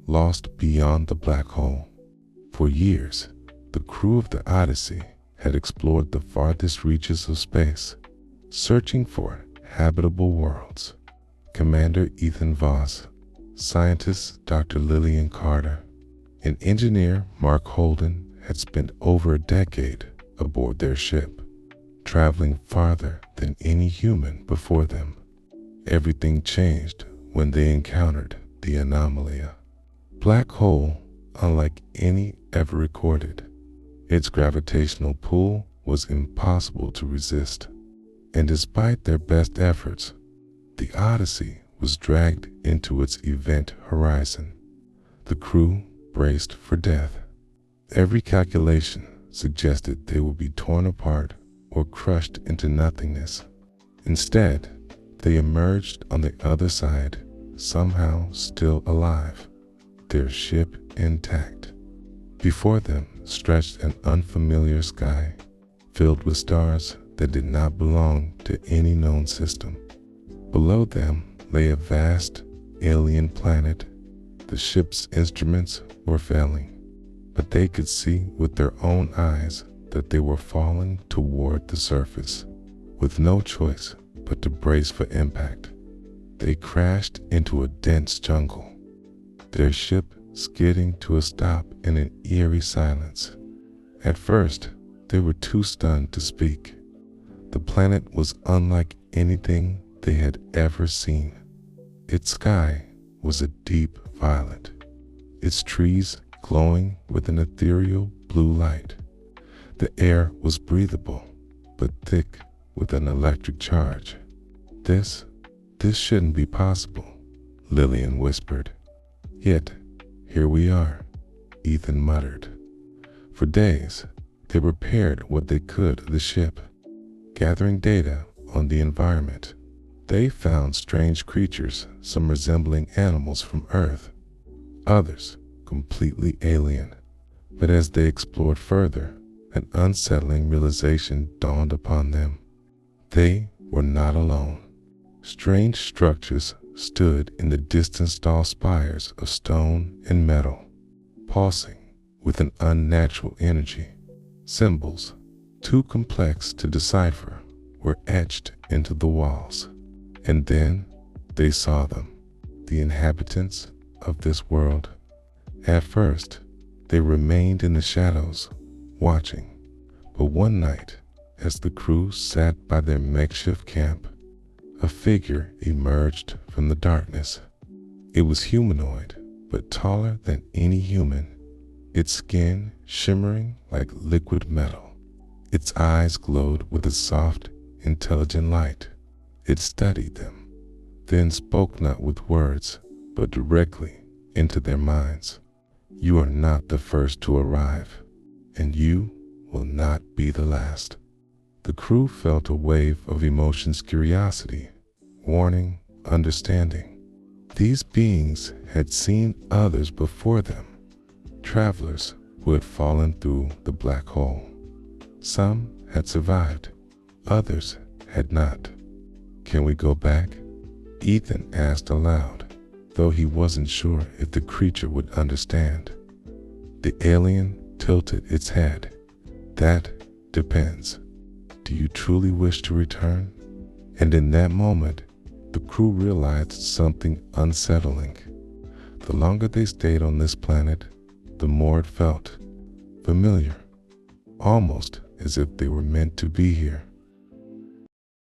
lost beyond the black hole. For years, the crew of the Odyssey had explored the farthest reaches of space, searching for habitable worlds. Commander Ethan Voss, scientist Dr. Lillian Carter, and engineer Mark Holden had spent over a decade aboard their ship, traveling farther than any human before them. Everything changed when they encountered the Anomalia. Black hole unlike any ever recorded. Its gravitational pull was impossible to resist, and despite their best efforts, the Odyssey was dragged into its event horizon. The crew braced for death. Every calculation suggested they would be torn apart or crushed into nothingness. Instead, they emerged on the other side, somehow still alive, their ship intact. Before them stretched an unfamiliar sky, filled with stars that did not belong to any known system. Below them lay a vast alien planet. The ship's instruments were failing, but they could see with their own eyes that they were falling toward the surface. With no choice but to brace for impact, they crashed into a dense jungle, their ship skidding to a stop in an eerie silence. At first, they were too stunned to speak. The planet was unlike anything they had ever seen. Its sky was a deep violet, its trees glowing with an ethereal blue light. The air was breathable, but thick with an electric charge. This shouldn't be possible," Lillian whispered. "Yet, here we are," Ethan muttered. For days, they repaired what they could of the ship, gathering data on the environment. They found strange creatures, some resembling animals from Earth, others completely alien. But as they explored further, an unsettling realization dawned upon them. They were not alone. Strange structures stood in the distant tall spires of stone and metal, pulsing with an unnatural energy. Symbols, too complex to decipher, were etched into the walls. And then they saw them, the inhabitants of this world. At first, they remained in the shadows, watching. But one night, as the crew sat by their makeshift camp, a figure emerged from the darkness. It was humanoid, but taller than any human, its skin shimmering like liquid metal. Its eyes glowed with a soft, intelligent light. It studied them, then spoke not with words, but directly into their minds. "You are not the first to arrive, and you will not be the last." The crew felt a wave of emotions: curiosity, warning, understanding. These beings had seen others before them, travelers who had fallen through the black hole. Some had survived, others had not. "Can we go back?" Ethan asked aloud, though he wasn't sure if the creature would understand. The alien tilted its head. "That depends. Do you truly wish to return?" And in that moment, the crew realized something unsettling. The longer they stayed on this planet, the more it felt familiar, almost as if they were meant to be here.